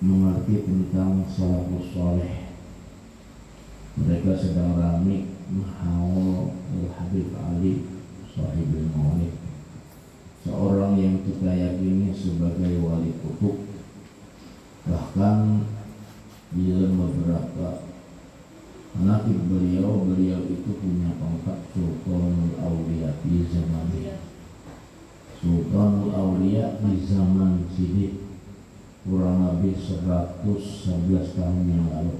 mengerti tentang salafus saleh. Mereka sedang ramai menghaul Al-Habib Ali Sahibul Maulid, seorang yang kita yakini sebagai wali kutub. Bahkan di dalam beberapa manaqib beliau itu punya pangkat Sultanul Aulia di zamannya. Sultanul Aulia di zaman Sidik, kurang lebih 111 tahun yang lalu.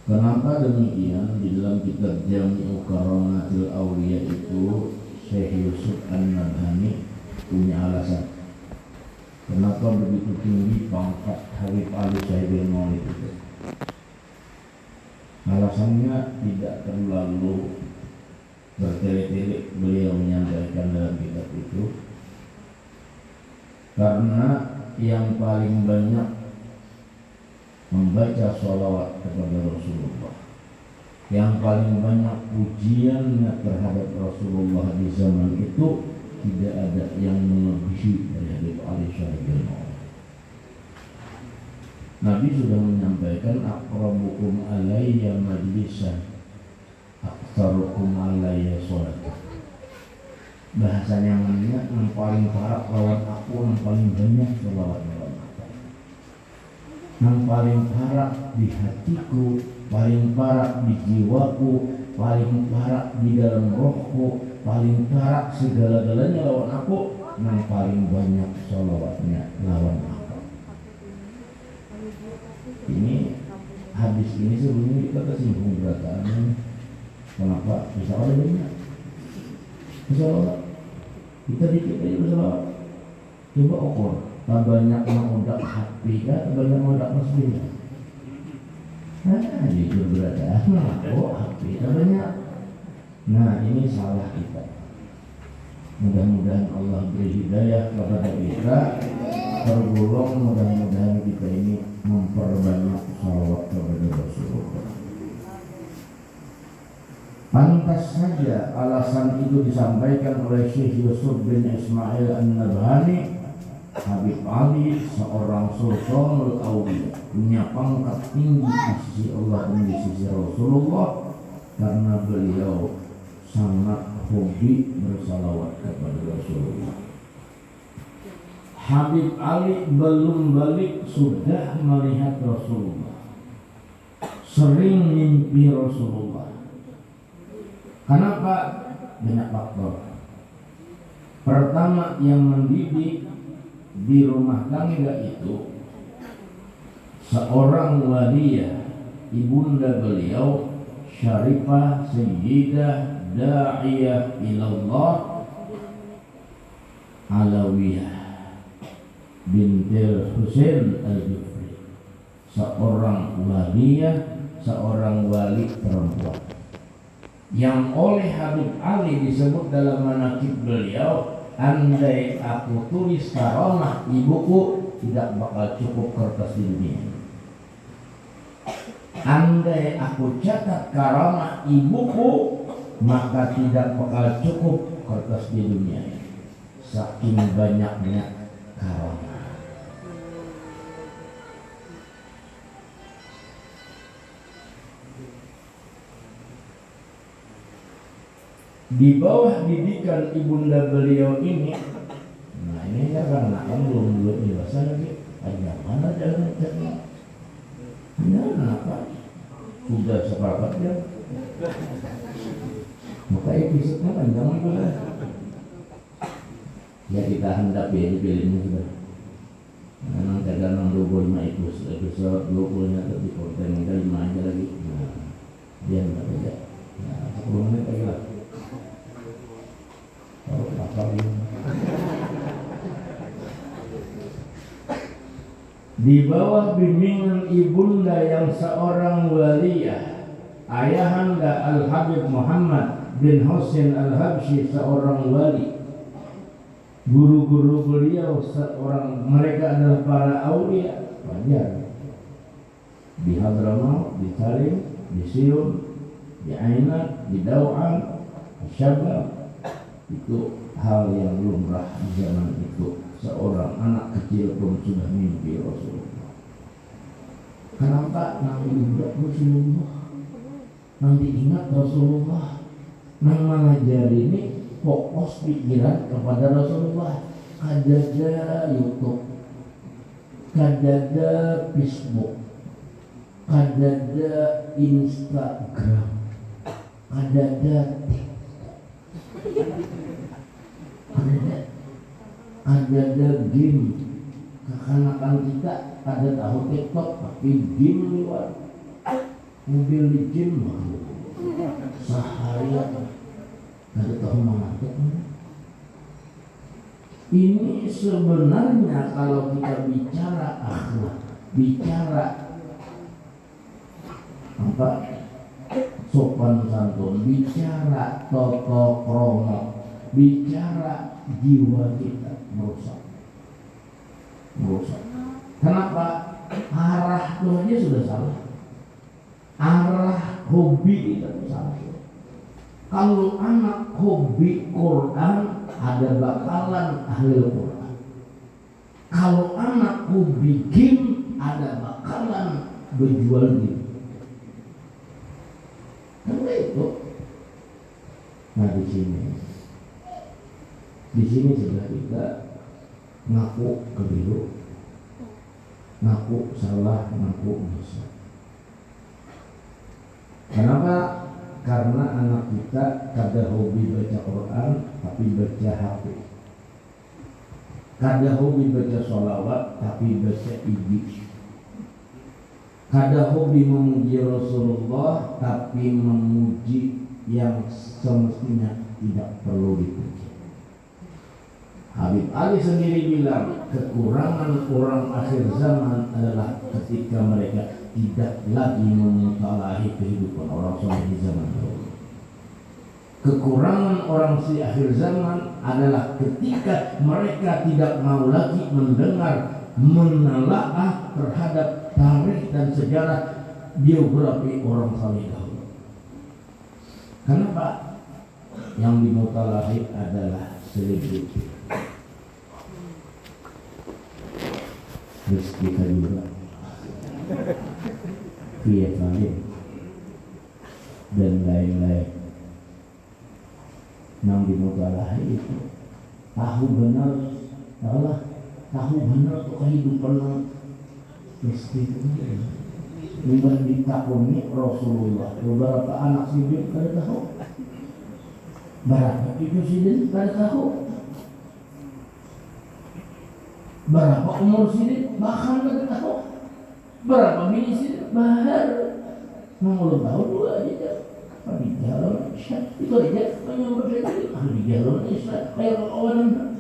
Kenapa demikian? Di dalam kitab Jami'u Karamatil Aulia itu Syekh Yusuf An-Nabhani punya alasan kenapa begitu tinggi pangkat Habib Ali Sahibul Maulid itu. Alasannya tidak terlalu bertele-tele beliau menyampaikan dalam kitab itu, karena yang paling banyak membaca sholawat kepada Rasulullah, yang paling banyak pujiannya terhadap Rasulullah di zaman itu, tidak ada yang melebihi dari Habib Ali Sahibul Maulid. Nabi sudah menyampaikan aqrabukum alayya majlisan aktsarukum alayya sholatan. Bahasanya yang paling parah lawan aku, yang paling banyak sholawat lawan aku, yang paling parah di hatiku, paling parah di jiwaku, paling parah di dalam rohku, paling parah segala-galanya lawan aku, yang paling banyak sholawatnya lawan aku. Ini hadis ini sebelumnya kita tersinggung berataannya. Kenapa? Bisa ada banyak. Bisa kita dikit aja bersalawat. Coba ukur, tak banyak mengodak hati kan, tak banyak mengodak masjid. Nah, jujur berataan, oh hati tak banyak. Nah, ini salah kita. Mudah-mudahan Allah beri hidayah kepada kita, tergolong mudah-mudahan kita ini memperbanyak salawat kepada Rasulullah. Pantas saja alasan itu disampaikan oleh Syekh Yusuf bin Ismail An-Nabhani. Habib Ali seorang Sultanul Aulia, punya pangkat tinggi di sisi Allah dan di sisi Rasulullah, karena beliau sangat hobi bersalawat kepada Rasulullah. Habib Ali belum balik sudah melihat Rasulullah, sering mimpi Rasulullah. Kenapa? Banyak faktor. Pertama, yang mendidik di rumah tangga itu seorang waliyah, ibunda beliau Syarifah Sayyidah Da'iyah ilallah Alawiyah bintil Husain Al-Jufri, seorang waliyah, seorang wali perempuan yang oleh Habib Ali disebut dalam manaqib beliau, andai aku tulis karamah ibuku tidak bakal cukup kertas di dunia. Andai aku catat karamah ibuku maka tidak bakal cukup kertas di dunia. Saking banyaknya karamah. Di bawah didikan ibunda beliau ini, nah ini kan anak belum dewasa lagi, ada mana jalan jalan, ini apa? Sudah sepakat ya, maka episode panjang itu lah. Ya kita hendak pilih-pilihnya sudah. Memang kadang 25 episode 20-nya tapi konten kita 5 aja lagi. Nah, dia enggak beda. Nah, 10 menit lagi lah. Di bawah bimbingan ibunda yang seorang waliyah, ayahanda Al-Habib Muhammad bin Husain Al-Habsyi seorang wali, guru-guru beliau seorang, mereka adalah para aulia wajar di Hadramaut, di Salim, di Siun, di Ainat, di Dau'an, di Syabab. Itu hal yang lumrah di zaman itu seorang anak kecil pun sudah mimpi Rasulullah. Kenapa? Nang diingat Rasulullah, nang diingat Rasulullah, nang mengajar ini fokus pikiran kepada Rasulullah. Kadada YouTube, kadada Facebook, kadada Instagram, kadada TikTok, ada game. Kekanakan kita ada tahu TikTok tapi game lewat mobil di game seharian ada tahu mengantuk. Ini sebenarnya kalau kita bicara akhlak, bicara apa sopan santun, bicara toto kromo, bicara jiwa kita merusak. Kenapa? Arah itu aja sudah salah. Arah hobi kita salah. Kalau anak hobi Quran, ada bakalan ahli Quran. Kalau anak hobi game, ada bakalan berjual game. Karena itu, nah di sini sudah kita ngaku keliru, ngaku salah, ngaku dosa. Kenapa? Karena anak kita kada hobi baca Quran tapi baca HP, kada hobi baca sholawat tapi baca ijib, kada hobi memuji Rasulullah tapi memuji yang semestinya tidak perlu dipuji. Habib Ali sendiri bilang kekurangan orang akhir zaman adalah ketika mereka tidak lagi memutalahi kehidupan orang soleh di zaman dahulu. Kekurangan orang di akhir zaman adalah ketika mereka tidak mau lagi mendengar, menelaah terhadap tarikh dan sejarah biografi orang soleh dahulu. Kenapa? Yang dimutalahi adalah selebriti. Rizki Kadira, Via Khalid, dan lain-lain. Yang dimutalahi itu tahu benar, tahu benar tuh kehidupan Rizki itu. Libat ditakuni Rasulullah. Beberapa anak sidin kada tahu, berapa itu sidin kada tahu. Berapa umur sini bahkan tidak tahu. Berapa bini sini baru mau tahu dua aja. Di jalan Islam itu aja menyambar saya di jalan Islam kayak orang.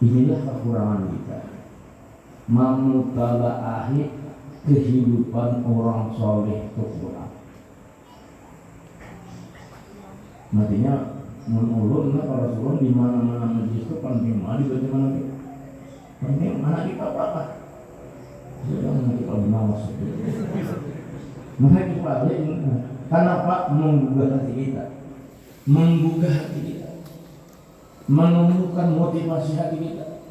Inilah kekurangan kita, memutalaah kehidupan orang soleh itu kurang. Matinya menulun lah para Rasulullah di mana-mana majlis itu penting mana di bagaimana dia penting mana kita apa sudah nanti kalau nawas itu mereka balik karena Pak menggugah hati kita, menumbuhkan motivasi hati kita.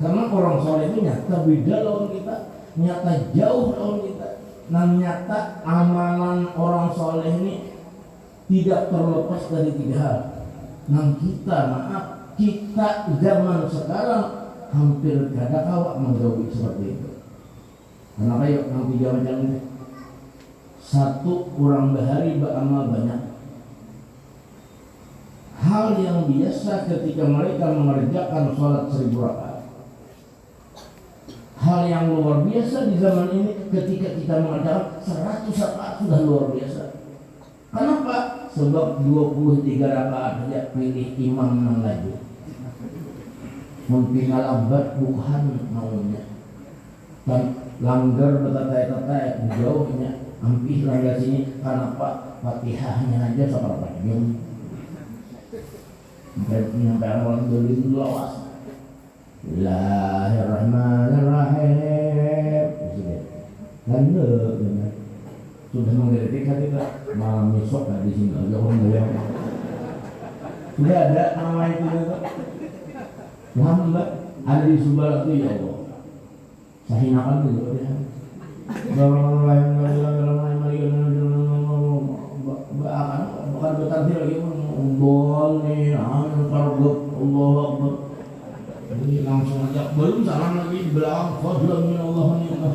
Karena orang soleh itu nyata beda lawan kita, nyata jauh lawan kita, dan nyata amalan orang soleh ini tidak terlepas dari tiga hal. Nang kita zaman sekarang hampir kada kawak menjauhi seperti itu. Kenapa yuk nang tiga macam ini? Satu, kurang bahari beramal banyak. Hal yang biasa ketika mereka mengerjakan sholat 1000 rakaat. Hal yang luar biasa di zaman ini ketika kita mengerjakan 100 rakaat sudah luar biasa. Kenapa? Sebab 23 rakaat saja pilih imam yang laju. Mungkin abad bukan maunya. Dan langgar bertatai-tatai jauhnya. Hampir langgar sini kenapa? Fatihahnya aja seberapa jam. Sampai awal dulu lawas. Bismillahirrahmanirrahim. Langgar benar. Sudah mengkritik kita malam besok di sini aja orang beliau Sudah ada nama itu lambat ada di Subal itu ya Allah. Saya hinakan dulu ya. Bukan bertardir lagi boleh kargop Allah Akbar. Ini langsung aja belum salam lagi di belakang fadlan min Allah ni'mah.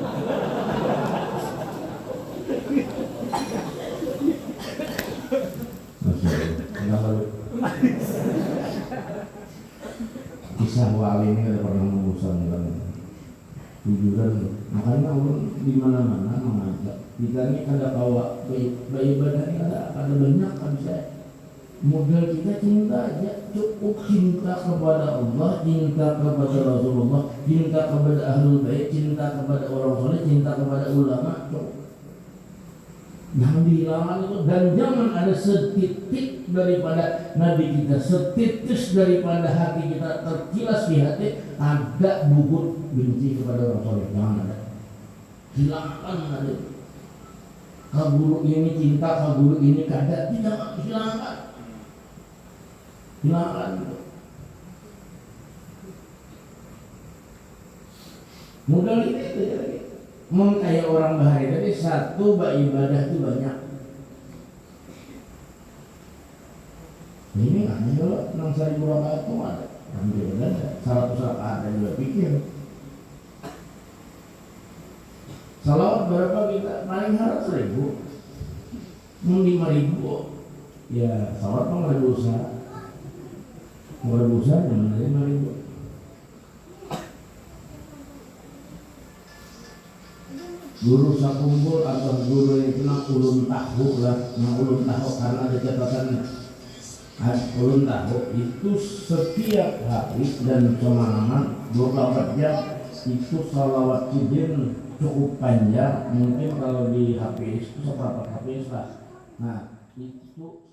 Kisah wali ini ada pernah mengusulkan tujuan, makanya Allah di mana-mana mengajak kita ini ada bawa beribadah ini ada banyak kan saya modal kita cinta aja cukup cinta kepada Allah, cinta kepada Rasulullah, cinta kepada ahlul bait, cinta kepada orang soleh, cinta kepada ulama cukup. Jangan dihilangkan itu dan jangan ada setitik daripada Nabi kita, setitis daripada hati kita terkilas di hati ada bubut benci kepada orang soleh, jangan ada. Hilangkan ada. Kaburu ini cinta, kaburu ini kada, tidak hilangkan. Hilangkan itu. Modal ini lagi. Kayak orang bahari tadi satu ibadah itu banyak. Ini aneh kalau nang 1000 rakaat itu ada. Hampir ada 100 rakaat ada juga pikir. Salawat berapa kita? Paling harus 1000. 5.000. Ya, salawat mah nggak ada usaha. Nggak ada usaha jangan dari 5.000. Guru sakumpul atau guru yang kena ulun tahu lah, ulun tahu karena ada catatannya. Ulun tahu itu setiap hari dan semalam 24 jam itu salawat kidin cukup panjang, mungkin kalau di HP itu seberapa HP lah. Nah itu